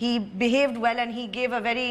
he behaved well and he gave a very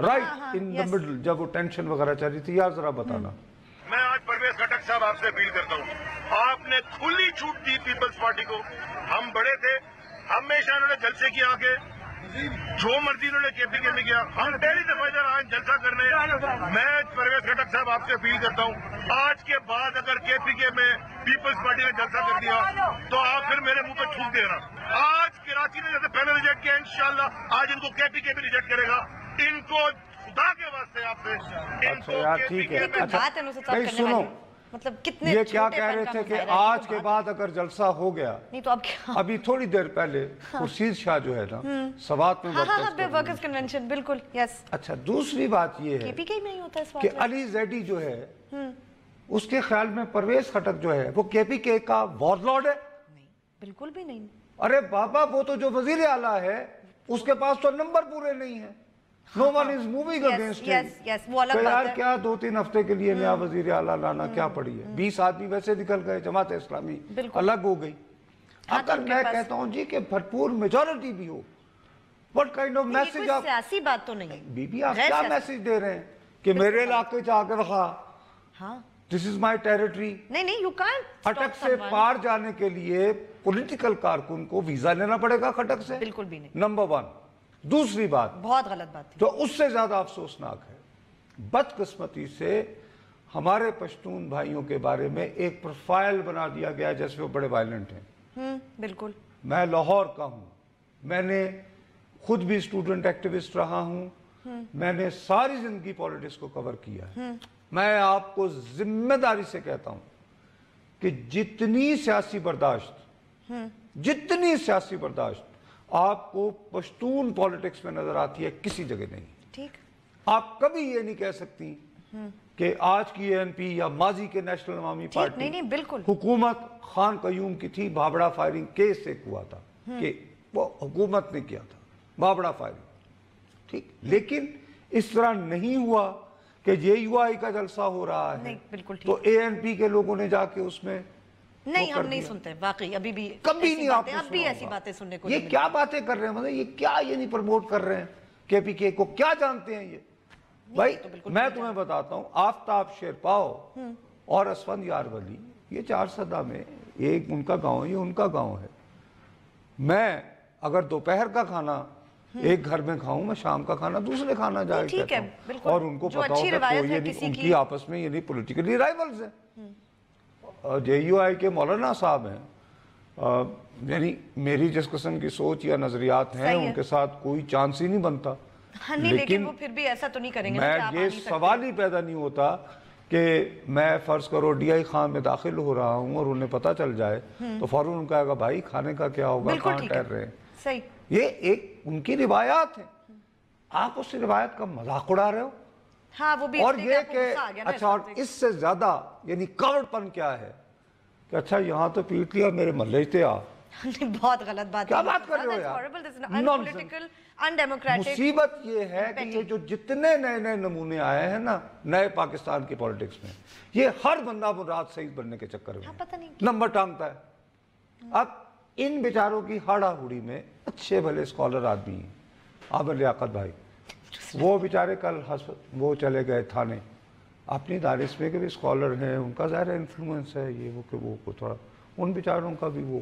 right in the middle جب وہ tension وغیرہ چل رہی تھی. یار ذرا بتانا. میں آج پرویز خٹک صاحب آپ سے اپیل کرتا ہوں, آپ نے کھلی چھوٹ دی پیپلز پارٹی کو. ہم بڑے تھے, ہمیشہ انہوں نے جلسے کیا کہ جو مرضی انہوں نے کے پی کے میں کیا, ہم پہلی دفعہ آج جلسہ کرنے. میں پرویز خٹک صاحب آپ سے اپیل کرتا ہوں, آج کے بعد اگر کے پی کے میں پیپلز پارٹی نے جلسہ کر دیا تو آپ پھر میرے منہ پہ تھوک دینا. آج کراچی نے جیسے پہلے ریجیکٹ کیا, انشاءاللہ آج ان کو کے پی کے بھی ریجیکٹ کرے گا. ان کو خدا کے واسطے آپ سے اچھا یار ٹھیک ہے. نہیں سنو, مطلب کتنے یہ کیا کہہ رہے تھے کہ آج کے بعد اگر جلسہ ہو گیا, نہیں تو اب کیا, ابھی تھوڑی دیر پہلے خورشید شاہ جو ہے نا سوات میں ورکرز کنونشن, بالکل یس. اچھا دوسری بات یہ ہے کے پی کے میں ہی ہوتا ہے اس کہ وقت علی زیدی جو ہے اس کے خیال میں پرویز خٹک جو ہے وہ کے پی کے کا وار لارڈ ہے. نہیں, بالکل بھی نہیں. ارے بابا وہ تو جو وزیر اعلیٰ ہے اس کے پاس تو نمبر پورے نہیں ہیں. No one is moving against him. وہ الگ یار کیا 2-3 ہفتے کے لیے نیا وزیر اعلیٰ لانا کیا پڑی ہے. 20 آدمی ویسے نکل گئے, جماعت اسلامی الگ ہو گئی. اگر میں کہتا ہوں جی کہ بھرپور میجورٹی بھی ہو, what kind of message آپ, سیاسی بات تو نہیں. بی بی آپ کیا میسج دے رہے ہیں کہ میرے علاقے چاہ کے رکھا, this is my territory. نہیں you can't. خٹک سے پار جانے کے لیے پولیٹیکل کارکن کو ویزا لینا پڑے گا خٹک سے, بالکل بھی نہیں. نمبر 1. دوسری بات بہت غلط بات جو اس سے زیادہ افسوسناک ہے, بدقسمتی سے ہمارے پشتون بھائیوں کے بارے میں ایک پروفائل بنا دیا گیا جیسے وہ بڑے وائلنٹ ہیں. بالکل. میں لاہور کا ہوں, میں نے خود بھی اسٹوڈنٹ ایکٹیوسٹ رہا ہوں, میں نے ساری زندگی پولیٹکس کو کور کیا ہے. میں آپ کو ذمہ داری سے کہتا ہوں کہ جتنی سیاسی برداشت آپ کو پشتون پالیٹکس میں نظر آتی ہے کسی جگہ نہیں. ٹھیک, آپ کبھی یہ نہیں کہہ سکتی کہ آج کی اے این پی یا ماضی کے نیشنل عوامی پارٹی نہیں بالکل حکومت خان قیوم کی تھی, بھابڑا فائرنگ کیس ایک ہوا تھا کہ وہ حکومت نے کیا تھا بھابڑا فائرنگ, ٹھیک, لیکن اس طرح نہیں ہوا کہ جے یو آئی کا جلسہ ہو رہا ہے تو اے این پی کے لوگوں نے جا کے اس میں نہیں, ہم نہیں سنتے واقعی, ابھی بھی کبھی نہیں. آپ اب بھی ایسی باتیں سننے کو یہ کیا باتیں کر رہے ہیں, مطلب یہ کیا یہ نہیں پروموٹ کر رہے ہیں کے پی کے کو, کیا جانتے ہیں یہ بھائی. میں تمہیں بتاتا ہوں, آفتاب شیرپاؤ اور اسفند یارولی یہ 4 صدا میں ایک ان کا گاؤں ہے, یہ ان کا گاؤں ہے. میں اگر دوپہر کا کھانا ایک گھر میں کھاؤں, میں شام کا کھانا دوسرے کھانا جائے کہتا ہوں, اور ان کو پتا ہوگا ان کی آپس میں یعنی پولیٹیکلی رائیولز ہیں. جے یو آئی کے مولانا صاحب ہیں, یعنی میری جس قسم کی سوچ یا نظریات ہیں ان کے ساتھ کوئی چانس ہی نہیں بنتا. لیکن وہ پھر بھی ایسا تو نہیں کریں گے. میں یہ سوال ہی پیدا نہیں ہوتا کہ میں فرض کرو ڈی آئی خان میں داخل ہو رہا ہوں اور انہیں پتا چل جائے تو فوراً ان کہے گا بھائی کھانے کا کیا ہوگا, کہاں ٹھہر رہے ہیں. یہ ایک ان کی روایات ہیں, آپ اس روایت کا مذاق اڑا رہے ہو. اور یہ کہ اچھا, اور اس سے زیادہ یعنی کاوڑ پن کیا ہے کہ اچھا یہاں تو پیٹ لیا, میرے محلے سے آ. بہت غلط بات, کیا بات کر رہے ہو یار. مصیبت یہ ہے کہ یہ جو جتنے نئے نمونے آئے ہیں نا نئے پاکستان کی پالیٹکس میں, یہ ہر بندہ مراد سعید بننے کے چکر میں نمبر ٹانگتا ہے. اب ان بیچاروں کی ہاڑا ہوڑی میں اچھے بھلے اسکالر آدمی ہیں, عامر لیاقت بھائی, وہ بیچارے کل وہ چلے گئے تھانے اپنی دانش میں کہ بھی اسکالر ہیں, ان کا ظاہر انفلوئنس ہے یہ وہ کہ وہ تھوڑا ان بیچاروں کا بھی وہ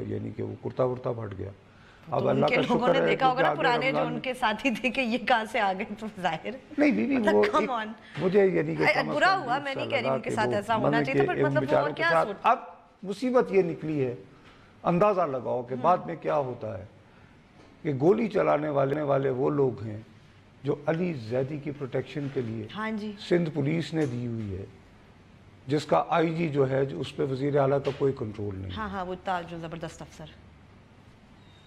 یعنی کہ وہ کرتا ورتا پھٹ گیا. اب اللہ کا شکر ہے دیکھا ہوگا نا پرانے جو ان کے ساتھی تھے کہ یہ کہاں سے آگئے, تو ظاہر نہیں بی بی وہ مجھے یعنی کہ برا ہوا, میں نہیں کہہ رہی ان کے ساتھ ایسا ہونا چاہیے تھا, مطلب وہ کیا سوچ. اب مصیبت یہ نکلی ہے, اندازہ لگاؤ کہ بعد میں کیا ہوتا ہے کہ گولی چلانے والے وہ لوگ ہیں جو علی زیدی کی پروٹیکشن کے لیے سندھ پولیس نے دی ہوئی ہے, جس کا آئی جی جو ہے اس پہ وزیر اعلیٰ کا کوئی کنٹرول نہیں. ہاں وہ تھا جو زبردست افسر.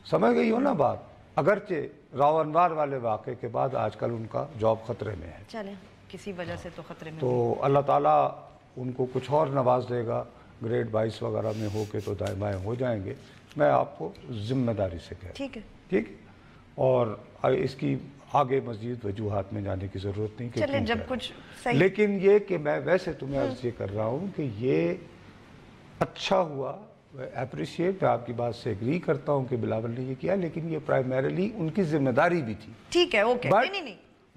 سمجھ گئی ہو نا بات. اگرچہ راو انوار والے واقعے کے بعد آج کل ان کا جاب خطرے میں ہے, چلیں کسی وجہ سے تو خطرے میں, تو اللہ تعالیٰ ان کو کچھ اور نواز دے گا, گریڈ 22 وغیرہ میں ہو کے تو دائیں بائیں ہو جائیں گے. میں آپ کو ذمہ داری سے کہہ ٹھیک ہے, ٹھیک, اور اس کی آگے مزید وجوہات میں جانے کی ضرورت نہیں چلیں جب کچھ صحیح. لیکن یہ کہ میں ویسے تمہیں عرض یہ کر رہا ہوں کہ یہ اچھا ہوا, اپریشیٹ, میں آپ کی بات سے ایگری کرتا ہوں کہ بلاول نے یہ کیا, لیکن یہ پرائمریلی ان کی ذمہ داری بھی تھی. ٹھیک ہے, اوکے, نہیں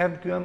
MQM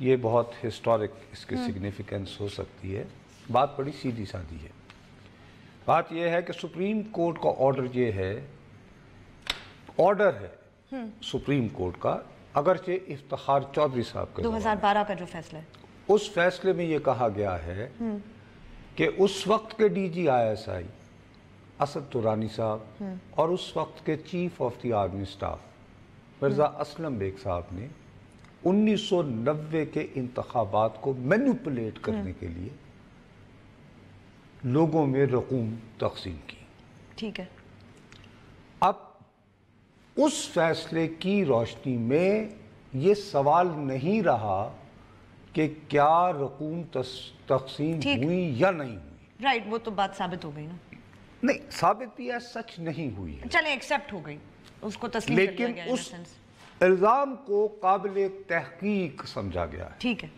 یہ بہت ہسٹورک اس کی سگنیفیکنس ہو سکتی ہے. بات بڑی سیدھی سادھی ہے. بات یہ ہے کہ سپریم کورٹ کا آرڈر ہے سپریم کورٹ کا، اگرچہ افتخار چودھری صاحب کا 2012 کا جو فیصلہ ہے، اس فیصلے میں یہ کہا گیا ہے کہ اس وقت کے D G I S I Asad Durrani صاحب اور اس وقت کے chief of the army staff Mirza Aslam Beg صاحب نے 1990 کے انتخابات کو مینیپولیٹ کرنے کے لیے لوگوں میں رقوم تقسیم کی. ٹھیک ہے. اب اس فیصلے کی روشنی میں یہ سوال نہیں رہا کہ کیا رقوم تقسیم ہوئی یا نہیں ہوئی. رائٹ، وہ تو بات ثابت ہو گئی نا. نہیں، ثابت بھی ہے، سچ نہیں ہوئی ہے. چلیں ایکسیپٹ ہو گئی، اس کو تسلیم کر لیا گیا. لیکن اس الزام کو قابل تحقیق سمجھا گیا ہے. ٹھیک ہے.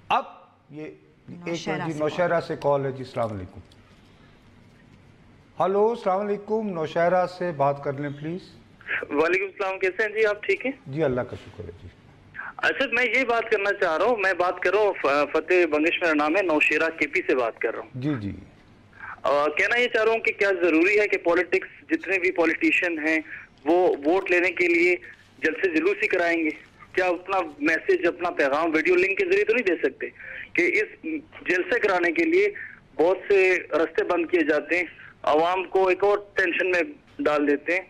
اب یہ ایک نوشہرہ سے کال ہے. جی السلام علیکم. ہلو السلام علیکم، نوشہرہ سے بات کر لیں پلیز. وعلیکم السلام، کیسے ہیں جی آپ؟ ٹھیک ہیں جی، اللہ کا شکر ہے. جی اسد، میں یہ بات کرنا چاہ رہا ہوں، میں بات کر رہا ہوں فتح بنگش میرا نام ہے، نوشہرہ کے پی سے بات کر رہا ہوں. جی جی. کہنا یہ چاہ رہا ہوں کہ کیا ضروری ہے کہ پولیٹکس جتنے بھی پولیٹیشین ہیں وہ ووٹ لینے کے لیے جلسے جلوس ہی کرائیں گے؟ کیا اپنا میسج، اپنا پیغام ویڈیو لنک کے ذریعے تو نہیں دے سکتے کہ اس جلسے کرانے کے لیے بہت سے رستے بند کیے جاتے ہیں، عوام کو ایک اور ٹینشن میں ڈال دیتے ہیں،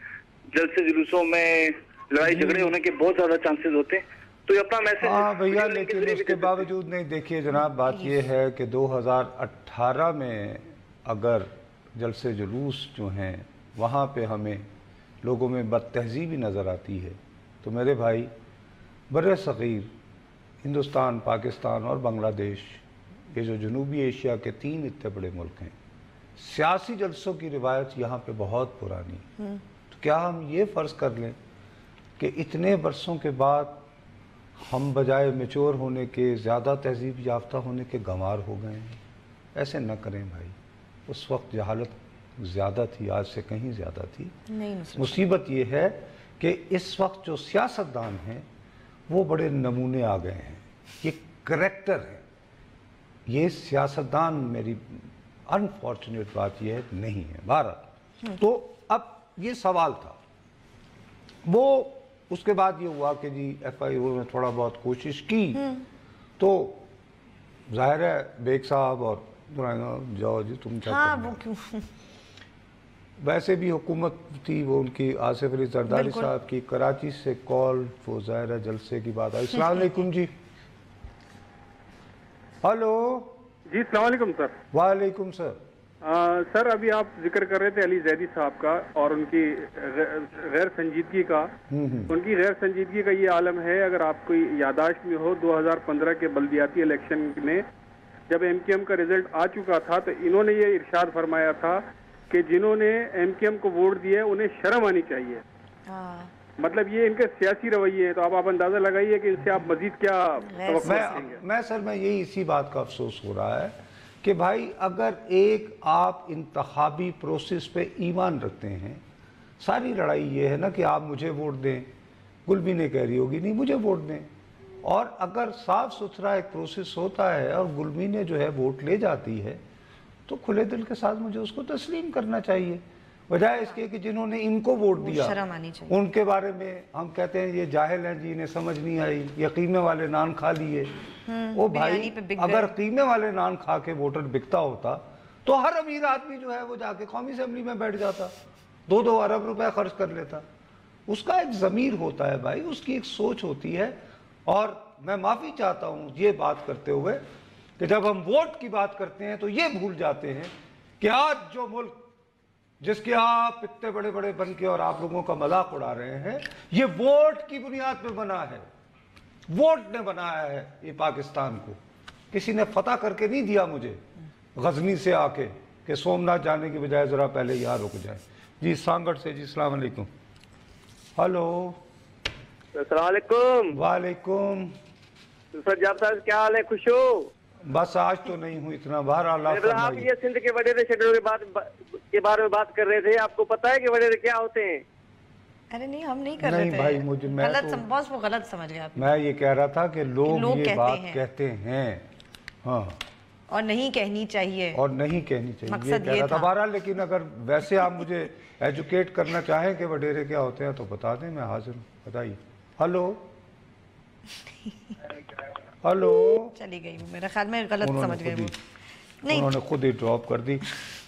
جلسے جلوسوں میں لڑائی جھگڑے ہونے کے بہت زیادہ چانسز ہوتے ہیں. تو یہ اپنا میسج. ہاں بھیا، لیکن اس کے باوجود نہیں. دیکھیے جناب، بات یہ ہے کہ 2018 میں اگر جلسے جلوس جو ہیں وہاں پہ ہمیں لوگوں میں بد تہذیبی نظر آتی ہے تو میرے بھائی، بر صغیر ہندوستان، پاکستان اور بنگلہ دیش، یہ جو جنوبی ایشیا کے 3 اتنے بڑے ملک ہیں، سیاسی جلسوں کی روایت یہاں پہ بہت پرانی. تو کیا ہم یہ فرض کر لیں کہ اتنے برسوں کے بعد ہم بجائے میچور ہونے کے، زیادہ تہذیب یافتہ ہونے کے گنوار ہو گئے ہیں؟ ایسے نہ کریں بھائی. اس وقت جہالت زیادہ تھی، آج سے کہیں زیادہ تھی. مصیبت یہ ہے کہ اس وقت جو سیاستدان ہیں وہ بڑے نمونے آ گئے ہیں. یہ کریکٹر ہے. یہ سیاستدان، میری انفارچونیٹ بات یہ ہے، نہیں ہے. بہرحال تو اب یہ سوال تھا. وہ اس کے بعد یہ ہوا کہ جی ایف آئی او نے تھوڑا بہت کوشش کی تو ظاہر ہے بیگ صاحب اور جاؤ جی تم کیا ویسے بھی حکومت تھی وہ ان کی، آصف علی زرداری صاحب کی کراچی سے کال، وہ ظاہر ہے جلسے کی بات آئی. السلام علیکم جی. ہلو جی السلام علیکم سر. وعلیکم سر. سر ابھی آپ ذکر کر رہے تھے علی زیدی صاحب کا اور ان کی غیر سنجیدگی کا. ان کی غیر سنجیدگی کا یہ عالم ہے، اگر آپ کو یادداشت میں ہو 2015 کے بلدیاتی الیکشن میں جب ایم کیو ایم کا رزلٹ آ چکا تھا تو انہوں نے یہ ارشاد فرمایا تھا کہ جنہوں نے ایم کیو ایم کو ووٹ دیا ہے انہیں شرم آنی چاہیے. مطلب یہ ان کے سیاسی رویے ہیں. تو آپ اندازہ لگائیے کہ ان سے آپ مزید کیا توقع رکھیں گے. میں سر میں یہی اسی بات کا افسوس ہو رہا ہے کہ بھائی اگر ایک آپ انتخابی پروسیس پہ ایمان رکھتے ہیں، ساری لڑائی یہ ہے نا کہ آپ مجھے ووٹ دیں. گل بھی نہیں کہہ رہی ہوگی نہیں مجھے ووٹ دیں. اور اگر صاف ستھرا ایک پروسیس ہوتا ہے اور گلمی نے جو ہے ووٹ لے جاتی ہے تو کھلے دل کے ساتھ مجھے اس کو تسلیم کرنا چاہیے، بجائے اس کے کہ جنہوں نے ان کو ووٹ دیا ان کے بارے میں ہم کہتے ہیں یہ جاہل ہیں جی، انہیں سمجھ نہیں آئی، یہ قیمے والے نان کھا لیے. وہ بھائی اگر قیمے والے نان کھا کے ووٹر بکتا ہوتا تو ہر امیر آدمی جو ہے وہ جا کے قومی اسمبلی میں بیٹھ جاتا، 2 ارب روپے خرچ کر لیتا. اس کا ایک ضمیر ہوتا ہے بھائی، اس کی ایک سوچ ہوتی ہے. اور میں معافی چاہتا ہوں یہ بات کرتے ہوئے کہ جب ہم ووٹ کی بات کرتے ہیں تو یہ بھول جاتے ہیں کہ آج جو ملک جس کے آپ اتنے بڑے بڑے بن کے اور آپ لوگوں کا مذاق اڑا رہے ہیں، یہ ووٹ کی بنیاد پہ بنا ہے. ووٹ نے بنایا ہے یہ پاکستان کو. کسی نے فتح کر کے نہیں دیا مجھے غزنی سے آ کے کہ سومناتھ جانے کی بجائے ذرا پہلے یہاں رک جائے. جی سانگڑ سے. جی السلام علیکم. ہلو السلام علیکم. وعلیکم. سر جاب صاحب کیا حال ہے؟ خوش ہو؟ بس آج تو نہیں ہوں اتنا. باہر اللہ آپ یہ سندھ کے وڈیرے شیڈول کے بارے میں بات کر رہے تھے. آپ کو پتا ہے کہ وڈیرے کیا ہوتے ہیں؟ ارے نہیں ہم نہیں کر رہے تھے. نہیں بھائی مجھے میں باس وہ غلط سمجھ گیا. میں یہ کہہ رہا تھا کہ لوگ یہ بات کہتے ہیں ہاں اور نہیں کہنی چاہیے. اور نہیں کہنی چاہیے یہ کہہ رہا تھا بہرحال. لیکن اگر ویسے آپ مجھے ایجوکیٹ کرنا چاہیں کہ وڈیرے کیا ہوتے ہیں تو بتا دیں میں حاضر ہوں. بتائیے. Hello hello. چلی گئی میرے خیال میں غلط سمجھ گئے وہ. انہوں نے خود ہی ڈراپ کر دی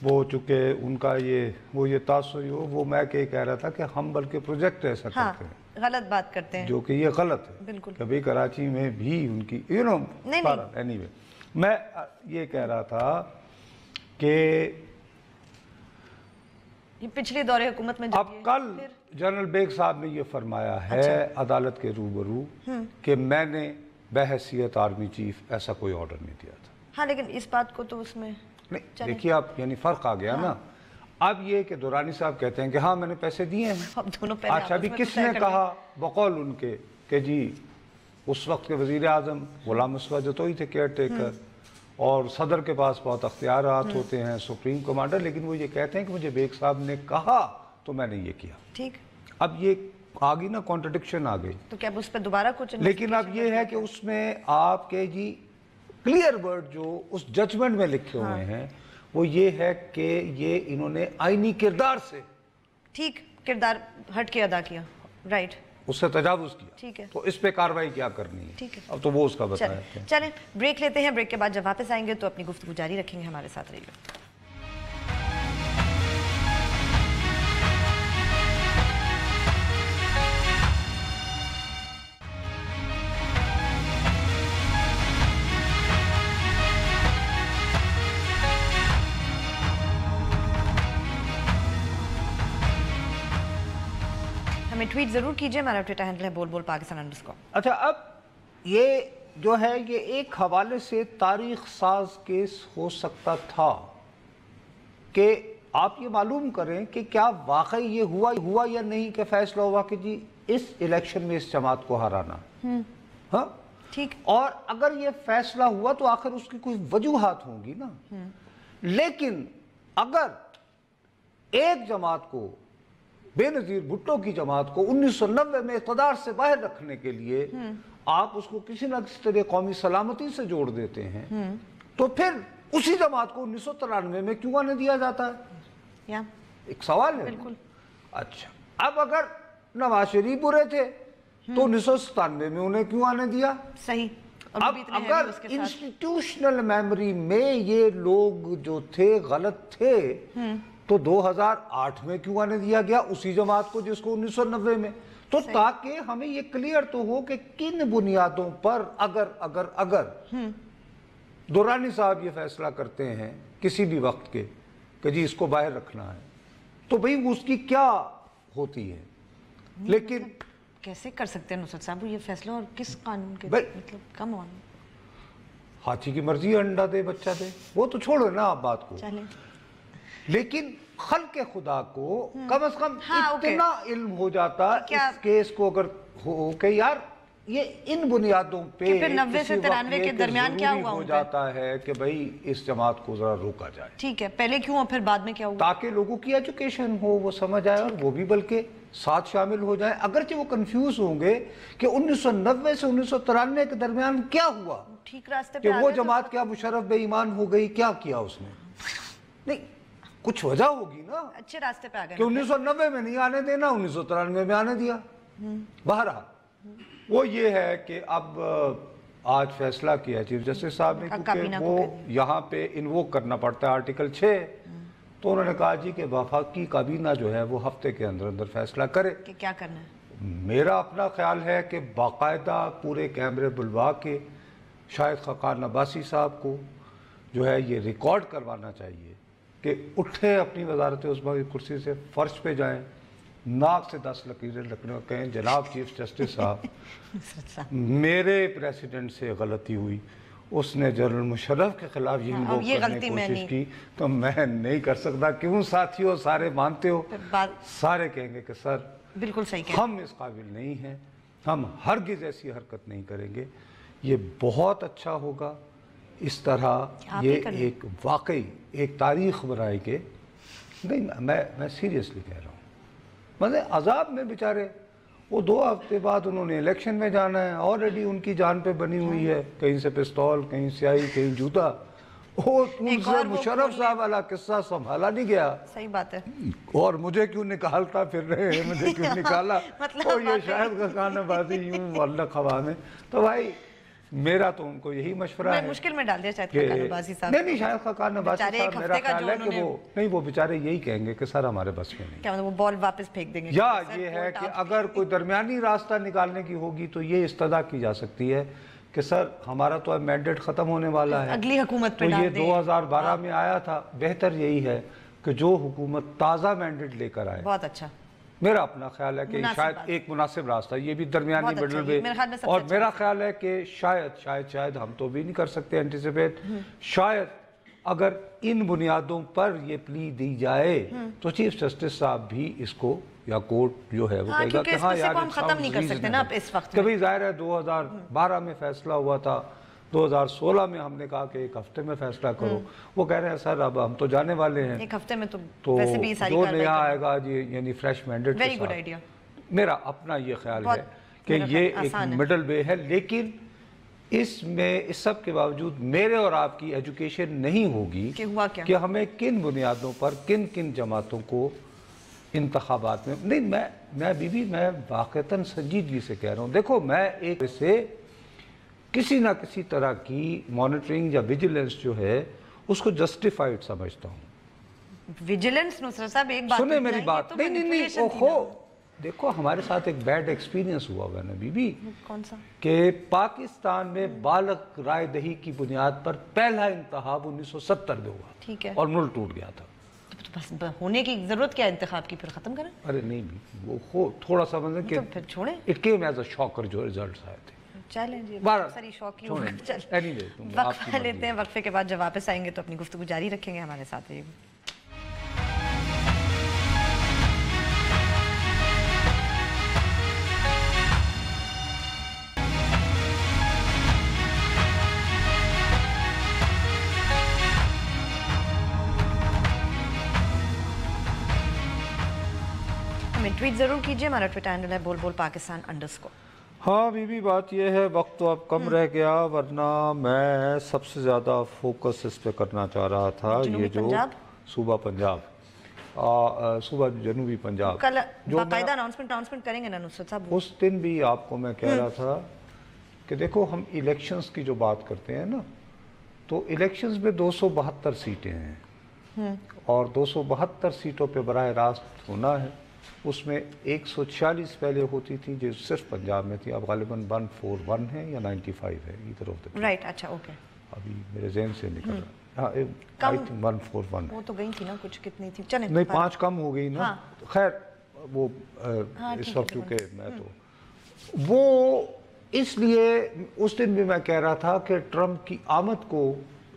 وہ. چونکہ ان کا یہ تاثر وہ میں کہہ رہا تھا کہ ہم بلکہ پروجیکٹ ایسا کرتے ہیں غلط بات کرتے ہیں جو کہ یہ غلط ہے. بالکل. کبھی کراچی میں بھی ان کی اینی وے میں یہ کہہ رہا تھا کہ یہ پچھلی دور حکومت میں اب کل جنرل بیگ صاحب نے یہ فرمایا ہے عدالت کے روبرو کہ میں نے بحیثیت آرمی چیف ایسا کوئی آرڈر نہیں دیا تھا. ہاں لیکن اس بات کو تو اس میں نہیں دیکھیے آپ یعنی فرق آ گیا نا. اب یہ کہ دورانی صاحب کہتے ہیں کہ ہاں میں نے پیسے دیے ہیں. اچھا ابھی کس نے کہا بقول ان کے کہ جی اس وقت کے وزیر اعظم غلام مصطفیٰ جتوئی تھے کیئر ٹیکر اور صدر کے پاس بہت اختیارات ہوتے ہیں سپریم کمانڈر. لیکن وہ یہ کہتے ہیں کہ مجھے بیگ صاحب نے کہا تو میں نے یہ کیا. ٹھیک. اب یہ آگئی نا کانٹرڈکشن آ گئی. تو کیا اس پہ دوبارہ کچھ لیکن اب یہ ہے کہ اس میں آپ کے جی کلیئر ورڈ جو اس ججمنٹ میں لکھے ہوئے ہیں وہ یہ ہے کہ یہ انہوں نے آئینی کردار سے ٹھیک کردار ہٹ کے ادا کیا. رائٹ. اس سے تجاوز کیا. ٹھیک ہے. تو اس پہ کارروائی کیا کرنی ہے. ٹھیک ہے. اب تو وہ اس کا بتایا ہے. چلیں بریک لیتے ہیں. بریک کے بعد جب واپس آئیں گے تو اپنی گفتگو جاری رکھیں گے. ہمارے ساتھ رہیے. ہمیں ٹویٹ ضرور کیجئے. ہمارا ٹویٹر ہینڈل ہے بول بول پاکستان _ اچھا اب یہ جو ہے یہ ایک حوالے سے تاریخ ساز کیس ہو سکتا تھا کہ آپ یہ معلوم کریں کہ کیا واقعی یہ ہوا یا نہیں کہ فیصلہ ہوا کہ جی اس الیکشن میں اس جماعت کو ہرانا. ہاں ٹھیک. اور اگر یہ فیصلہ ہوا تو آخر اس کی کوئی وجوہات ہوں گی نا. لیکن اگر ایک جماعت کو بے نظیر بھٹو کی جماعت کو 1990 میں اقتدار سے باہر رکھنے کے لیے آپ اس کو کسی نہ کسی طرح قومی سلامتی سے جوڑ دیتے ہیں تو پھر اسی جماعت کو 1993 میں کیوں آنے دیا جاتا ہے؟ ایک سوال ہے. بالکل. اچھا اب اگر نواز شریف برے تھے تو 1997 میں انہیں کیوں آنے دیا؟ صحیح. اب اگر انسٹیٹیوشنل میموری میں یہ لوگ جو تھے غلط تھے تو 2008 میں کیوں آنے دیا گیا اسی جماعت کو جس کو 1990 میں؟ تو تاکہ ہمیں یہ کلیئر تو ہو کہ کن بنیادوں پر اگر دورانی صاحب یہ فیصلہ کرتے ہیں کسی بھی وقت کے کہ جی اس کو باہر رکھنا ہے تو بھئی اس کی کیا ہوتی ہے. لیکن کیسے کر سکتے ہیں نصرت صاحب یہ فیصلہ اور کس قانون کے مطلب کم آن ہاتھی کی مرضی انڈا دے بچہ دے وہ تو چھوڑو نا آپ بات کو. لیکن خلق خدا کو کم از کم اتنا علم ہو جاتا اس کیس کو اگر ہو کہ یار یہ ان بنیادوں پہ پھر 90 سے 93 کے درمیان کیا ہوا ہو جاتا ہے کہ بھئی اس جماعت کو ذرا روکا جائے. ٹھیک ہے. پہلے کیوں اور پھر بعد میں کیا ہوا؟ تاکہ لوگوں کی ایجوکیشن ہو وہ سمجھ آئے اور وہ بھی بلکہ ساتھ شامل ہو جائیں. اگرچہ وہ کنفیوز ہوں گے کہ 1990 سے 1993 کے درمیان کیا ہوا ٹھیک راستے کہ وہ جماعت کیا مشرف بے ایمان ہو گئی کیا کیا اس نے. نہیں کچھ وجہ ہوگی نا. اچھے راستے پہ آ گئے کہ 1990 میں نہیں آنے دینا 1993 میں آنے دیا. بہرحال وہ یہ ہے کہ اب آج فیصلہ کیا چیف جسٹس صاحب نے کیونکہ وہ یہاں پہ انووک کرنا پڑتا ہے آرٹیکل 6 تو انہوں نے کہا جی کہ وفاقی کابینہ جو ہے وہ ہفتے کے اندر فیصلہ کرے کہ کیا کرنا ہے. میرا اپنا خیال ہے کہ باقاعدہ پورے کیمرے بلوا کے شاہد خاقان عباسی صاحب کو جو ہے یہ ریکارڈ کروانا چاہیے کہ اٹھے اپنی وزارت عظمیٰ کی کرسی سے فرش پہ جائیں ناک سے 10 لکیریں رکھنے کو کہیں جناب چیف جسٹس صاحب میرے پریسیڈنٹ سے غلطی ہوئی اس نے جنرل مشرف کے خلاف یہ انووک کرنے کی کوشش کی تو میں نہیں کر سکتا. کیوں ساتھیوں سارے مانتے ہو سارے کہیں گے کہ سر بالکل صحیح ہم اس قابل نہیں ہیں ہم ہرگز ایسی حرکت نہیں کریں گے. یہ بہت اچھا ہوگا اس طرح یہ ایک واقعی ایک تاریخ بنائے گے. نہیں میں سیریسلی کہہ رہا ہوں مطلب عذاب میں بیچارے. وہ 2 ہفتے بعد انہوں نے الیکشن میں جانا ہے, آلریڈی ان کی جان پہ بنی ہوئی ہے, کہیں سے پستول, کہیں سیاہی, کہیں جوتا. ان سے مشرف صاحب والا قصہ سنبھالا نہیں گیا. صحیح بات ہے. اور مجھے کیوں نکالتا پھر رہے ہیں, مجھے کیوں نکالا, اور یہ شاید کا کھانا بازی یوں معلق ہوا میں. تو بھائی میرا تو ان کو یہی مشورہ ہے, مشکل میں ڈال دیا شاید خاقان عباسی صاحب. نہیں شاید خاقان عباسی صاحب, میرا خیال ہے کہ وہ نہیں, وہ بیچارے یہی کہیں گے کہ سر ہمارے بس میں نہیں. کیا مطلب وہ بال واپس پھینک دیں گے؟ یا یہ ہے کہ اگر کوئی درمیانی راستہ نکالنے کی ہوگی تو یہ استدعا کی جا سکتی ہے کہ سر ہمارا تو اب مینڈیٹ ختم ہونے والا ہے, اگلی حکومت پہ تو ڈال یہ دیں. 2012 میں آیا تھا, بہتر یہی ہے کہ جو حکومت تازہ مینڈیٹ لے کر آئے. بہت اچھا. میرا اپنا خیال ہے کہ شاید ایک مناسب راستہ, یہ بھی درمیانی مڈل وے, اور میرا خیال ہے کہ شاید ہم تو بھی نہیں کر سکتے اینٹیسپیٹ, شاید اگر ان بنیادوں پر یہ پلی دی جائے تو چیف جسٹس صاحب بھی اس کو یا کورٹ جو ہے وہ کہے گا کہ ہاں یار ختم نہیں کر سکتے نا آپ اس وقت. کبھی ظاہر ہے 2012 میں فیصلہ ہوا تھا, 2016 میں ہم نے کہا کہ 1 ہفتے میں فیصلہ کرو. وہ کہہ رہے ہیں سر اب ہم تو جانے والے ہیں 1 ہفتے میں, تو ویسے بھی ساری جو نیا آئے گا جی یعنی fresh mandate. Very good idea. میرا اپنا یہ خیال ہے کہ یہ ایک مڈل وے ہے, لیکن اس میں اس سب کے باوجود میرے اور آپ کی ایجوکیشن نہیں ہوگی کہ ہمیں کن بنیادوں پر کن کن جماعتوں کو انتخابات میں. نہیں میں واقعتاً سنجیدگی سے کہہ رہا ہوں. دیکھو میں ایک سے کسی نہ کسی طرح کی مانیٹرنگ یا ویجیلنس جو ہے اس کو جسٹیفائیڈ سمجھتا ہوں. ویجیلنس نصرت صاحب ایک بات سنیں میری بات, نہیں اوہو دیکھو ہمارے ساتھ ایک بیڈ ایکسپیرینس ہوا ہے نا بی بی. کون سا؟ کہ پاکستان میں بالغ رائے دہی کی بنیاد پر پہلا انتخاب 1970 میں ہوا. ٹھیک ہے. اور ملک ٹوٹ گیا تھا. بس ہونے کی ضرورت کیا انتخاب کی, پھر ختم کریں. ارے نہیں وہ تھوڑا سا مطلب کہ پھر چھوڑیں. اٹ کیم ایز اے شاکر جو ریزلٹس آئے تھے. چلیں جی ساری شوقی وقفہ لیتے ہیں, وقفے کے بعد جب واپس آئیں گے تو اپنی گفتگو جاری رکھیں گے. ہمارے ساتھ رہیے. ہمیں ٹویٹ ضرور کیجئے, ہمارا ٹویٹ ہینڈل ہے بول بول پاکستان _ ہاں بی بی بات یہ ہے وقت تو اب کم رہ گیا, ورنہ میں سب سے زیادہ فوکس اس پہ کرنا چاہ رہا تھا یہ جو صوبہ پنجاب, صوبہ جنوبی پنجاب, کل باقاعدہ اناؤنسمنٹ کریں گے نا نصرت صاحب. اس دن بھی آپ کو میں کہہ رہا تھا کہ دیکھو ہم الیکشنز کی جو بات کرتے ہیں نا, تو الیکشنز میں 272 سیٹیں ہیں, اور 272 سیٹوں پہ براہ راست ہونا ہے. اس میں 146 پہلے ہوتی تھی جو صرف پنجاب میں تھی, اب غالباً 141 ہے یا 95 ہے, ادھر ہوتے. رائٹ, اچھا اوکے. ابھی میرے ذہن سے نکل رہا ہے, ہاں 141 وہ تو گئی تھی نا کچھ, کتنی تھی, چلیں نہیں 5 کم ہو گئی نا. خیر وہ اس وقت چونکہ میں تو وہ اس لیے اس دن بھی میں کہہ رہا تھا کہ ٹرمپ کی آمد کو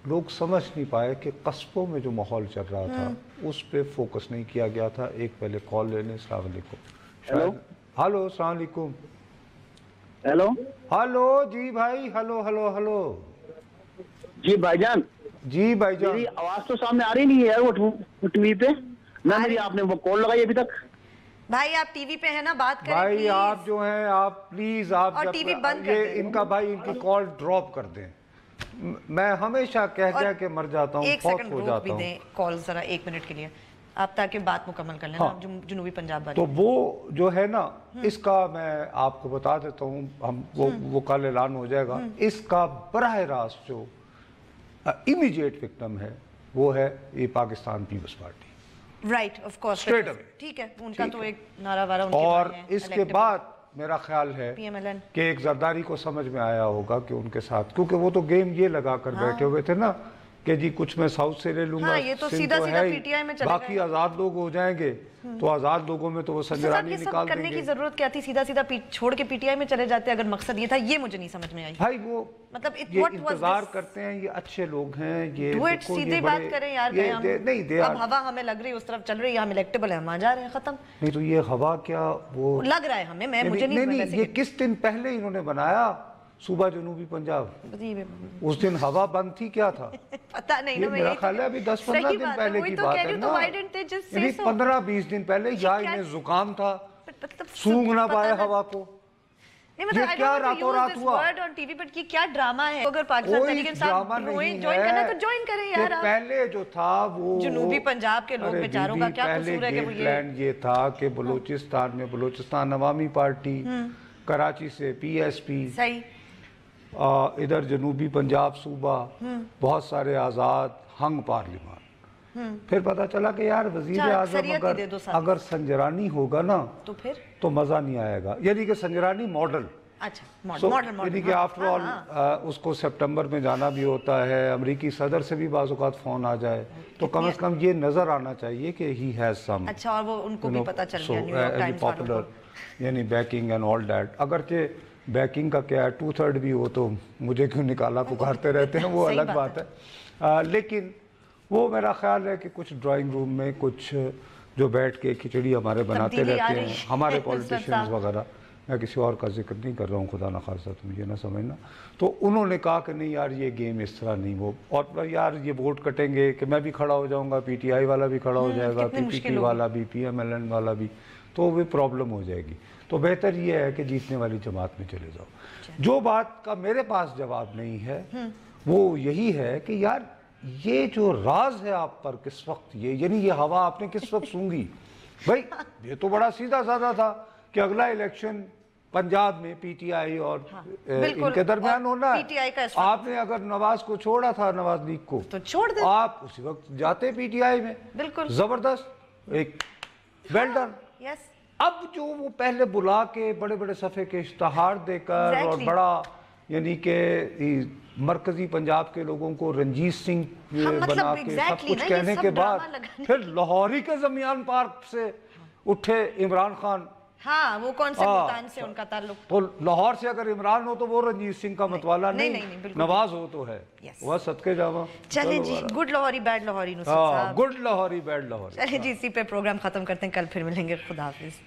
لوگ سمجھ نہیں پائے کہ قصبوں میں جو ماحول چل رہا تھا اس پہ فوکس نہیں کیا گیا تھا. ایک پہلے کال لینے. السلام علیکم. ہلو السلام علیکم. ہلو جی بھائی, ہلو جی بھائی جان. جی بھائی جان, میری آواز تو سامنے آ رہی نہیں ہے وہ ٹی وی پہ. میری آپ نے وہ کال لگائی ابھی تک. بھائی آپ ٹی وی پہ ہیں نا, بات کریں بھائی آپ جو ہیں آپ پلیز آپ ٹی وی بند کر دیں. ان کا بھائی ان کی کال ڈراپ کر دیں. میں ہمیشہ کہہ کے مر جاتا ہوں, فوت ہو جاتا ہوں. کال ذرا 1 منٹ کے لیے آپ, تاکہ بات مکمل کر لیں جنوبی پنجاب والی. تو وہ جو ہے نا اس کا میں آپ کو بتا دیتا ہوں, ہم وہ کل اعلان ہو جائے گا. اس کا براہ راست جو امیجیٹ وکٹم ہے وہ ہے یہ Pakistan Peoples Party. Right, of course, straight away. ٹھیک ہے, ان کا تو ایک نعرہ وارہ ان کے اور اس کے بعد میرا خیال ہے کہ ایک زرداری کو سمجھ میں آیا ہوگا کہ ان کے ساتھ, کیونکہ وہ تو گیم یہ لگا کر بیٹھے ہوئے تھے نا کہ جی کچھ میں ساؤتھ سے لے لوں گا, یہ تو سیدھا پی ٹی آئی میں چلے گئے, باقی آزاد لوگ ہو جائیں گے, تو آزاد لوگوں میں تو وہ سنجرانی نکال دیں گے. کرنے کی ضرورت کیا تھی, سیدھا چھوڑ کے پی ٹی آئی میں چلے جاتے اگر مقصد یہ تھا. یہ مجھے نہیں سمجھ میں آئی. بھائی وہ مطلب یہ انتظار کرتے ہیں, یہ اچھے لوگ ہیں, یہ سیدھے بات کریں یار. اب ہوا ہمیں لگ رہی اس طرف چل رہی ہے, ہم الیکٹیبل ہیں, ہم آ جا رہے ہیں, ختم. نہیں تو یہ ہوا کیا وہ لگ رہا ہے ہمیں, مجھے نہیں, یہ کس دن پہلے انہوں نے بنایا صوبہ جنوبی پنجاب اس دن ہوا بند تھی کیا تھا پتہ نہیں نا میرا خیال ہے ابھی 10-15 دن پہلے کی بات ہے نا یعنی 15-20 دن پہلے یا انہیں زکام تھا سونگ نہ پائے ہوا کو یہ کیا راتوں رات ہوا ٹی وی پر کی کیا ڈرامہ ہے اگر پاکستان تحریک انصاف جوائن کرنا تو جوائن کریں یار پہلے جو تھا وہ جنوبی پنجاب کے لوگ بیچاروں کا کیا قصور ہے کہ وہ یہ تھا کہ بلوچستان میں بلوچستان عوامی پارٹی کراچی سے پی ایس پی ادھر جنوبی پنجاب صوبہ بہت سارے آزاد ہنگ پارلیمان پھر پتا چلا کہ یار وزیر اعظم اگر سنجرانی ہوگا نا تو مزہ نہیں آئے گا یعنی کہ سنجرانی ماڈل یعنی کہ آفٹر آل اس کو سپٹمبر میں جانا بھی ہوتا ہے امریکی صدر سے بھی بعض اوقات فون آ جائے تو کم از کم یہ نظر آنا چاہیے کہ ہی ہیز سم اچھا اور وہ ان کو بھی پتا چل گیا نیو یارک ٹائمز والوں کو یعنی بیکنگ اینڈ آل دیٹ اگرچہ بیکنگ کا کیا ہے 2/3 بھی ہو تو مجھے کیوں نکالا پکارتے رہتے ہیں وہ الگ بات ہے لیکن وہ میرا خیال ہے کہ کچھ ڈرائنگ روم میں کچھ جو بیٹھ کے کھچڑی ہمارے بناتے رہتے ہیں ہمارے پولیٹیشنز وغیرہ میں کسی اور کا ذکر نہیں کر رہا ہوں خدا نخواستہ تم یہ نہ سمجھنا تو انہوں نے کہا کہ نہیں یار یہ گیم اس طرح نہیں وہ اور یار یہ ووٹ کٹیں گے کہ میں بھی کھڑا ہو جاؤں گا پی ٹی آئی والا بھی کھڑا ہو جائے گا پی پی پی والا بھی پی ایم ایل این والا بھی تو وہ پرابلم ہو جائے گی تو بہتر یہ ہے کہ جیتنے والی جماعت میں چلے جاؤ جو بات کا میرے پاس جواب نہیں ہے وہ یہی ہے کہ یار یہ جو راز ہے آپ پر کس وقت یعنی یہ ہوا آپ نے کس وقت سونگی بھائی یہ تو بڑا سیدھا سادہ تھا کہ اگلا الیکشن پنجاب میں پی ٹی آئی اور ان کے درمیان ہونا ہے آپ نے اگر نواز کو چھوڑا تھا نواز لیگ کو تو چھوڑ دیں آپ اسی وقت جاتے پی ٹی آئی میں بالکل زبردست ایک ویل ڈن اب جو وہ پہلے بلا کے بڑے بڑے صفحے کے اشتہار دے کر اور بڑا یعنی کہ مرکزی پنجاب کے لوگوں کو رنجیت سنگھ بنا کے سب کچھ کہنے کے بعد پھر لاہوری کے زمیان پارک سے اٹھے عمران خان ہاں وہ کون سے ملتان سے ان کا تعلق تو لاہور سے اگر عمران ہو تو وہ رنجیت سنگھ کا متوالا نہیں نواز ہو تو ہے وہ صدقے جاواں چلیں جی گڈ لاہوری بیڈ لاہوری گڈ لاہوری بیڈ لاہوری چلیں جی اسی پہ پروگرام ختم کرتے ہیں کل پھر ملیں گے خدا حافظ